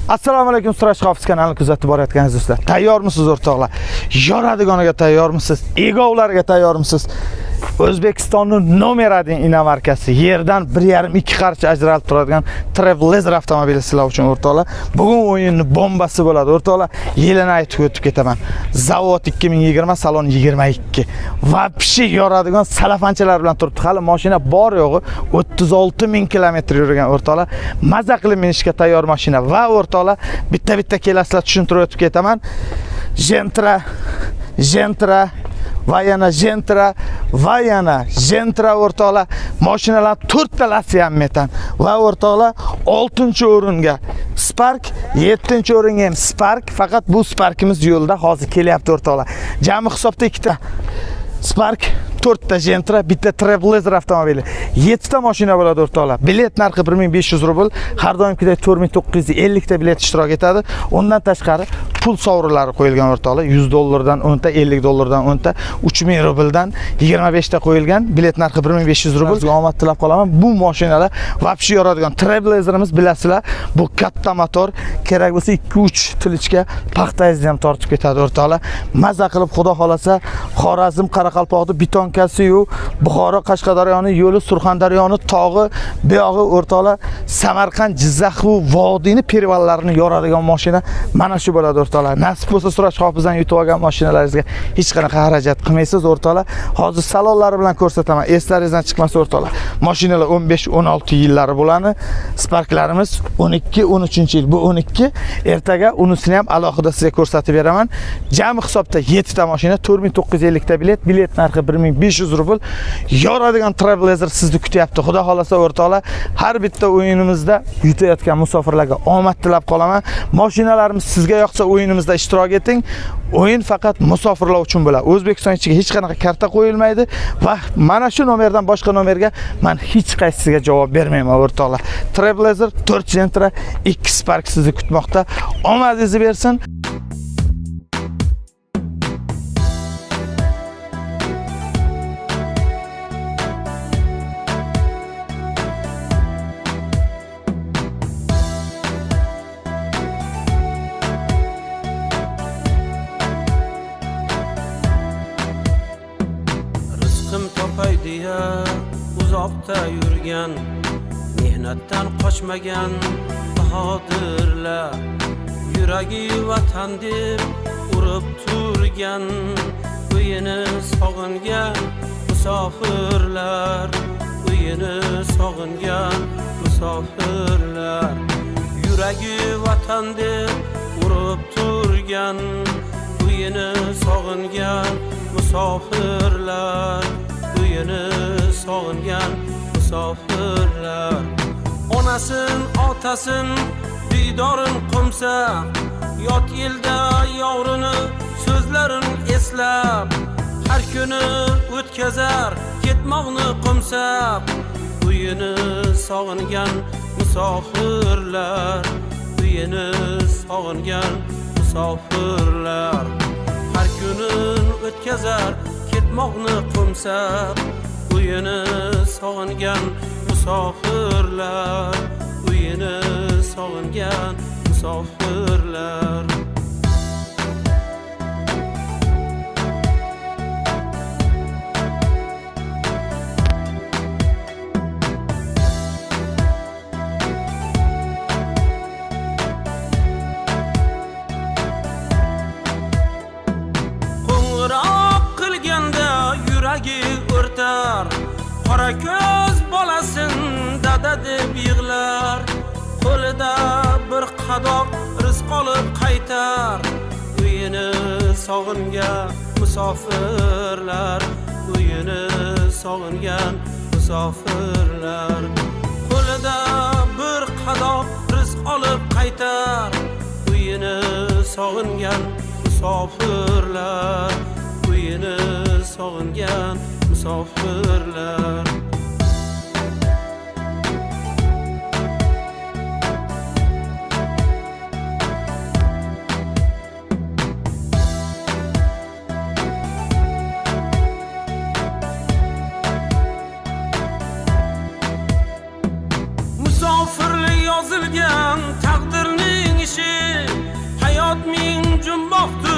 Assalomu alaykum, Surash Hofiz kanalini kuzatib borayotganingiz do'stlar. Tayyormisiz o'rtoqlar? Yoradiganiga tayyormisiz? Egovlarga tayyormisiz? O'zbekistonning nomer 1 inomarkasi, yerdan 1,5-2 qarich ajralib turadigan Trailblazer avtomobili sizlar uchun o'rtoqlar. Bugun o'yinning bombasi bo'ladi o'rtoqlar. Yilini aytib o'tib ketaman. Zavod 2020, salon 22. Vapshi yoradigan salafanchalar bilan turibdi. Hali mashina bor yo'g'i 36 ming kilometr yurgan o'rtoqlar. Maza qilib minishga tayyor mashina va o'rtoqlar bitta kelasizlar tushuntirib o'tib ketaman. Gentra va yana Gentra o'rtoqlar, mashinalar 4 talasi ham metan va o'rtoqlar 6-o'ringa Spark, 7-o'ringa ham Spark, faqat bu Sparkimiz yo'lda hozir kelyapti o'rtoqlar. Jami hisobda 2 ta Spark, 4 ta Gentra, bitta Trailblazer avtomobili. 7 ta mashina bo'ladi o'rtoqlar. Bilet narxi 1500 rubl, har doimgidek 4950 ta bilet ishtirok etadi. Undan tashqari pul sovrinlari qo'yilgan o'rtoqlar. $100 dan 10 ta, $50 dan 10 ta, 3000 rubldan 25 ta qo'yilgan. Bilet narxi 1500 rubl. Omad tilab qolaman. Bu mashinalar vapshi yoradigan Trailblazerimiz, bilasizlar, bu katta motor, kerak bo'lsa 2-3 tilichga paxtangizni ham tortib ketadi o'rtoqlar. Maza qilib xudo xolasa Xorazm, Qoraqalpoqni betonkasi-yu, Buxoro, Qashqadaryoni yo'li, Surxondaryoni tog'i, bu yog'i o'rtoqlar, Samarqand, Jizzax va vodiyni perivallarini yoradigan mashina mana shu bo'ladi o'rtoqlar. Nasib bo'lsa Surash Hofizdan yutib olgan mashinalaringizga hech qanaqa xarajat qilmaysiz o'rtoqlar. Hozir salonlari bilan ko'rsataman. Eslaringizdan chiqmasa o'rtoqlar. Mashinalar 15-16 yillari bo'ladi. Sparklarimiz 12-13 yil. Bu 12. Ertaga unisini ham alohida sizga ko'rsatib beraman. Jami hisobda 7 ta mashina, 4950 ta bilet narxi 1500 rubl. Yoradigan Trailblazer sizni kutyapti. Xudo xolasa o'rtoqlar, har bitta o'yinimizda yutayotgan musofirlarga omad tilab qolaman. Mashinalarimiz sizga yoqsa o'yinimizda ishtirok eting. O'yin faqat musofirlar uchun bo'ladi. O'zbekiston ichiga hech qanaqa karta qo'yilmaydi va mana shu nomerdan boshqa nomerga men hech qaysisiga javob bermayman o'rtoqlar. Trailblazer, 4 Gentra, 2 Spark sizni kutmoqda. Omadingizni bersin. Topay diye uzoqda yurgan, mehnatdan qochmagan bahodirlar, yuragi vatan deb urib turgan, uyini sog'ingan musofirlar, uyini sog'ingan musofirlar, yuragi vatan deb urib turgan, uyini sog'ingan musofirlar, uyini sog'ingan musofirlar. Onasin, otasin, diydorin qumsa, yot yilda yovrini so'zlarin eslab, har kuni o'tkazar ketmoqni qumsab, uyini sog'ingan musofirlar, uyini sog'ingan musofirlar, har kuni o'tkazar ketmoqni qumsab, uyini sog'ingan musofirlar, uyini sog'ingan musofirlar. Yuragi o'rtar, qora ko'z bolasin dada deb yig'lar, qo'lida bir qadoq rizq olib qaytar, uyini sog'ingan musofirlar, uyini sog'ingan musofirlar, qo'lida bir qadoq rizq olib qaytar, uyini sog'ingan musofirlar, uyini sog'ingan musofirlar. Musofirlik yozilgan taqdirning ishi ko'zing jumboqdir